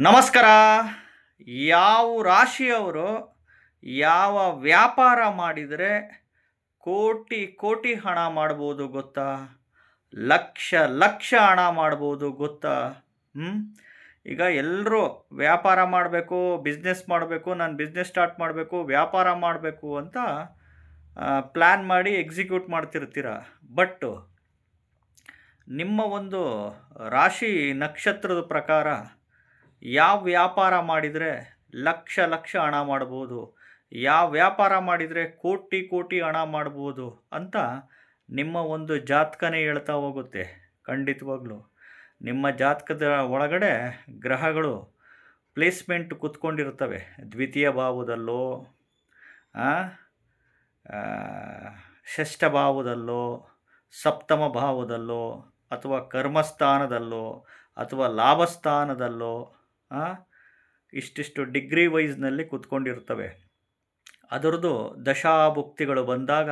ನಮಸ್ಕಾರ. ಯಾವ ರಾಶಿಯವರು ಯಾವ ವ್ಯಾಪಾರ ಮಾಡಿದರೆ ಕೋಟಿ ಕೋಟಿ ಹಣ ಮಾಡ್ಬೋದು ಗೊತ್ತಾ? ಲಕ್ಷ ಲಕ್ಷ ಹಣ ಮಾಡ್ಬೋದು ಗೊತ್ತಾ? ಈಗ ಎಲ್ಲರೂ ವ್ಯಾಪಾರ ಮಾಡಬೇಕು, ಬಿಸ್ನೆಸ್ ಮಾಡಬೇಕು, ನಾನು ಬಿಸ್ನೆಸ್ ಸ್ಟಾರ್ಟ್ ಮಾಡಬೇಕು, ವ್ಯಾಪಾರ ಮಾಡಬೇಕು ಅಂತ ಪ್ಲ್ಯಾನ್ ಮಾಡಿ ಎಕ್ಸಿಕ್ಯೂಟ್ ಮಾಡ್ತಿರ್ತೀರ. ಬಟ್ ನಿಮ್ಮ ಒಂದು ರಾಶಿ ನಕ್ಷತ್ರದ ಪ್ರಕಾರ ಯಾವ ವ್ಯಾಪಾರ ಮಾಡಿದರೆ ಲಕ್ಷ ಲಕ್ಷ ಹಣ ಮಾಡ್ಬೋದು, ಯಾವ ವ್ಯಾಪಾರ ಮಾಡಿದರೆ ಕೋಟಿ ಕೋಟಿ ಹಣ ಮಾಡ್ಬೋದು ಅಂತ ನಿಮ್ಮ ಒಂದು ಜಾತಕನೇ ಹೇಳ್ತಾ ಹೋಗುತ್ತೆ. ಖಂಡಿತವಾಗ್ಲೂ ನಿಮ್ಮ ಜಾತಕದ ಒಳಗಡೆ ಗ್ರಹಗಳು ಪ್ಲೇಸ್ಮೆಂಟ್ ಕೂತ್ಕೊಂಡಿರ್ತವೆ. ದ್ವಿತೀಯ ಭಾವದಲ್ಲೋ, ಷಷ್ಠ ಭಾವದಲ್ಲೋ, ಸಪ್ತಮ ಭಾವದಲ್ಲೋ, ಅಥವಾ ಕರ್ಮಸ್ಥಾನದಲ್ಲೋ, ಅಥವಾ ಲಾಭಸ್ಥಾನದಲ್ಲೋ ಇಷ್ಟಿಷ್ಟು ಡಿಗ್ರಿ ವೈಸ್ನಲ್ಲಿ ಕೂತ್ಕೊಂಡಿರ್ತವೆ. ಅದರದ್ದು ದಶಾಭುಕ್ತಿಗಳು ಬಂದಾಗ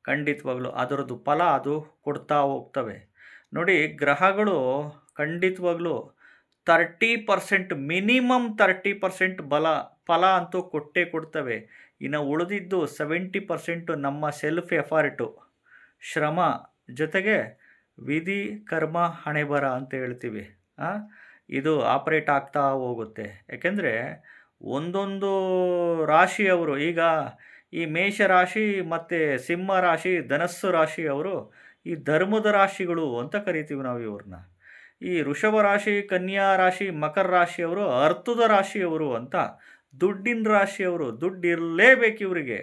ಖಂಡಿತವಾಗ್ಲೂ ಅದರದ್ದು ಫಲ ಅದು ಕೊಡ್ತಾ ಹೋಗ್ತವೆ. ನೋಡಿ, ಗ್ರಹಗಳು ಖಂಡಿತವಾಗ್ಲೂ 30% ಮಿನಿಮಮ್ 30% ಫಲ ಅಂತೂ ಕೊಟ್ಟೇ ಕೊಡ್ತವೆ. ಇನ್ನು ಉಳಿದಿದ್ದು 70% ನಮ್ಮ ಸೆಲ್ಫ್ ಎಫರ್ಟು, ಶ್ರಮ ಜೊತೆಗೆ ವಿಧಿ ಕರ್ಮ ಹಣೆಬರ ಅಂತ ಹೇಳ್ತೀವಿ. ಇದು ಆಪ್ರೇಟ್ ಆಗ್ತಾ ಹೋಗುತ್ತೆ. ಯಾಕೆಂದರೆ ಒಂದೊಂದು ರಾಶಿಯವರು, ಈಗ ಈ ಮೇಷರಾಶಿ ಮತ್ತು ಸಿಂಹ ರಾಶಿ, ಧನಸ್ಸು ರಾಶಿಯವರು ಈ ಧರ್ಮದ ರಾಶಿಗಳು ಅಂತ ಕರಿತೀವಿ ನಾವು ಇವ್ರನ್ನ. ಈ ವೃಷಭ ರಾಶಿ, ಕನ್ಯಾ ರಾಶಿ, ಮಕರ ರಾಶಿಯವರು ಅರ್ಥದ ರಾಶಿಯವರು ಅಂತ, ದುಡ್ಡಿನ ರಾಶಿಯವರು, ದುಡ್ಡು ಇರಲೇಬೇಕು ಇವರಿಗೆ.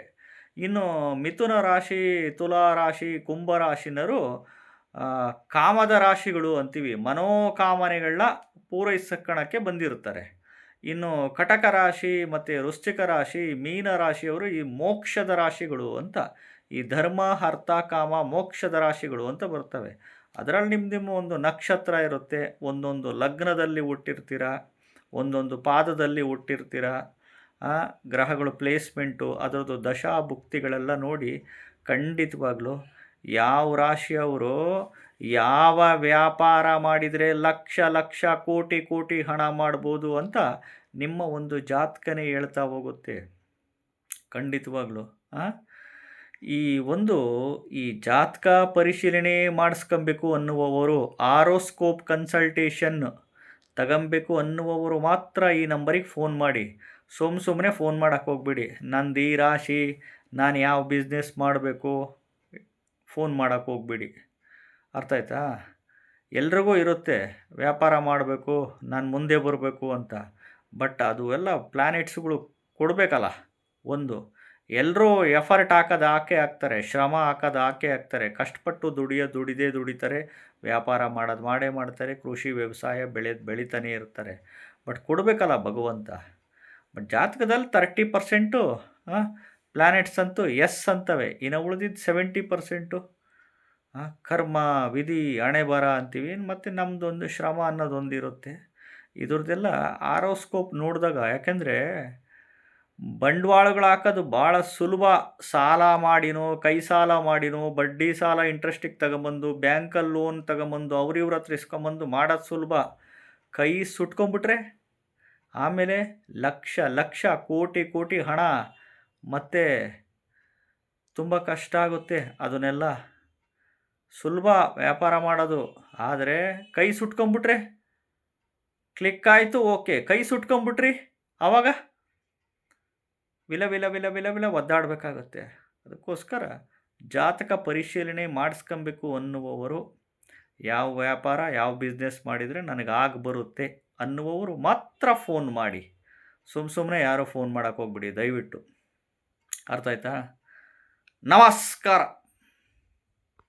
ಇನ್ನು ಮಿಥುನ ರಾಶಿ, ತುಲಾ ರಾಶಿ, ಕುಂಭ ರಾಶಿನರು ಕಾಮದ ರಾಶಿಗಳು ಅಂತೀವಿ. ಮನೋಕಾಮನೆಗಳನ್ನ ಪೂರೈಸಕ್ಕಣಕ್ಕೆ ಬಂದಿರ್ತಾರೆ. ಇನ್ನು ಕಟಕ ರಾಶಿ ಮತ್ತು ವೃಶ್ಚಿಕ ರಾಶಿ, ಮೀನ ರಾಶಿಯವರು ಈ ಮೋಕ್ಷದ ರಾಶಿಗಳು ಅಂತ, ಈ ಧರ್ಮ ಅರ್ಥ ಕಾಮ ಮೋಕ್ಷದ ರಾಶಿಗಳು ಅಂತ ಬರ್ತವೆ. ಅದರಲ್ಲಿ ನಿಮ್ಮ ಒಂದು ನಕ್ಷತ್ರ ಇರುತ್ತೆ, ಒಂದೊಂದು ಲಗ್ನದಲ್ಲಿ ಹುಟ್ಟಿರ್ತೀರ, ಒಂದೊಂದು ಪಾದದಲ್ಲಿ ಹುಟ್ಟಿರ್ತೀರ. ಗ್ರಹಗಳು ಪ್ಲೇಸ್ಮೆಂಟು ಅದರದ್ದು ದಶಾಭುಕ್ತಿಗಳೆಲ್ಲ ನೋಡಿ ಖಂಡಿತವಾಗ್ಲೂ ಯಾವ ರಾಶಿಯವರು ಯಾವ ವ್ಯಾಪಾರ ಮಾಡಿದರೆ ಲಕ್ಷ ಲಕ್ಷ ಕೋಟಿ ಕೋಟಿ ಹಣ ಮಾಡ್ಬೋದು ಅಂತ ನಿಮ್ಮ ಒಂದು ಜಾತಕನೇ ಹೇಳ್ತಾ ಹೋಗುತ್ತೆ. ಖಂಡಿತವಾಗ್ಲೂ ಈ ಜಾತಕ ಪರಿಶೀಲನೆ ಮಾಡಿಸ್ಕೊಬೇಕು ಅನ್ನುವವರು, ಆರೋಸ್ಕೋಪ್ ಕನ್ಸಲ್ಟೇಷನ್ ತಗೊಬೇಕು ಅನ್ನುವವರು ಮಾತ್ರ ಈ ನಂಬರಿಗೆ ಫೋನ್ ಮಾಡಿ. ಸುಮ್ಮನೆ ಫೋನ್ ಮಾಡೋಕ್ಕೆ ಹೋಗ್ಬಿಡಿ. ನಂದು ಈ ರಾಶಿ, ನಾನು ಯಾವ ಬಿಸ್ನೆಸ್ ಮಾಡಬೇಕು, ಫೋನ್ ಮಾಡೋಕ್ಕೆ ಹೋಗ್ಬಿಡಿ. ಅರ್ಥ ಆಯ್ತಾ? ಎಲ್ರಿಗೂ ಇರುತ್ತೆ ವ್ಯಾಪಾರ ಮಾಡಬೇಕು, ನಾನು ಮುಂದೆ ಬರಬೇಕು ಅಂತ. ಬಟ್ ಅದು ಎಲ್ಲ ಪ್ಲ್ಯಾನೆಟ್ಸ್ಗಳು ಕೊಡಬೇಕಲ್ಲ. ಎಲ್ಲರೂ ಎಫರ್ಟ್ ಹಾಕೋದು ಹಾಕ್ತಾರೆ, ಶ್ರಮ ಹಾಕೋದು ಹಾಕ್ತಾರೆ, ಕಷ್ಟಪಟ್ಟು ದುಡಿತಾರೆ, ವ್ಯಾಪಾರ ಮಾಡೋದು ಮಾಡೇ ಮಾಡ್ತಾರೆ, ಕೃಷಿ ವ್ಯವಸಾಯ ಬೆಳೀತಾನೆ ಇರ್ತಾರೆ. ಬಟ್ ಕೊಡಬೇಕಲ್ಲ ಭಗವಂತ. ಬಟ್ ಜಾತಕದಲ್ಲಿ 30% ಪ್ಲ್ಯಾನೆಟ್ಸ್ ಅಂತೂ ಎಸ್ ಅಂತವೆ. ಇನ್ನು ಉಳಿದಿದ್ದು 70% ಕರ್ಮ ವಿಧಿ ಹಣೆ ಬರ ಅಂತೀವಿ. ಮತ್ತು ನಮ್ಮದೊಂದು ಶ್ರಮ ಅನ್ನೋದೊಂದು ಇರುತ್ತೆ. ಇದ್ರದ್ದೆಲ್ಲ ಆರೋಸ್ಕೋಪ್ ನೋಡಿದಾಗ, ಯಾಕೆಂದರೆ ಬಂಡವಾಳಗಳು ಹಾಕೋದು ಭಾಳ ಸುಲಭ. ಸಾಲ ಮಾಡಿನೋ, ಕೈ ಸಾಲ ಮಾಡಿನೋ, ಬಡ್ಡಿ ಸಾಲ ಇಂಟ್ರೆಸ್ಟಿಗೆ ತಗೊಂಬಂದು, ಬ್ಯಾಂಕಲ್ಲಿ ಲೋನ್ ತಗೊಂಬಂದು, ಇವ್ರ ಹತ್ರ ಇಸ್ಕೊಂಬಂದು ಮಾಡೋದು ಸುಲಭ. ಕೈ ಸುಟ್ಕೊಂಬಿಟ್ರೆ ಆಮೇಲೆ ಲಕ್ಷ ಲಕ್ಷ ಕೋಟಿ ಕೋಟಿ ಹಣ ಮತ್ತು ತುಂಬ ಕಷ್ಟ ಆಗುತ್ತೆ. ಅದನ್ನೆಲ್ಲ ಸುಲಭ ವ್ಯಾಪಾರ ಮಾಡೋದು. ಆದರೆ ಕೈ ಸುಟ್ಕೊಂಬಿಟ್ರೆ ಕ್ಲಿಕ್ ಆಯಿತು, ಓಕೆ. ಕೈ ಸುಟ್ಕೊಂಬಿಟ್ರಿ ಆವಾಗ ವಿಲ ವಿಲ ವಿಲ ವಿಲ ವಿಲ ಒದ್ದಾಡಬೇಕಾಗತ್ತೆ. ಅದಕ್ಕೋಸ್ಕರ ಜಾತಕ ಪರಿಶೀಲನೆ ಮಾಡಿಸ್ಕೊಬೇಕು ಅನ್ನುವವರು, ಯಾವ ವ್ಯಾಪಾರ ಯಾವ ಬಿಸ್ನೆಸ್ ಮಾಡಿದರೆ ನನಗೆ ಬರುತ್ತೆ ಅನ್ನುವವರು ಮಾತ್ರ ಫೋನ್ ಮಾಡಿ. ಸುಮ್ಮನೆ ಯಾರೋ ಫೋನ್ ಮಾಡೋಕ್ಕೆ ಹೋಗ್ಬಿಡಿ ದಯವಿಟ್ಟು. ಅರ್ಥ ಆಯ್ತಾ? ನಮಸ್ಕಾರ.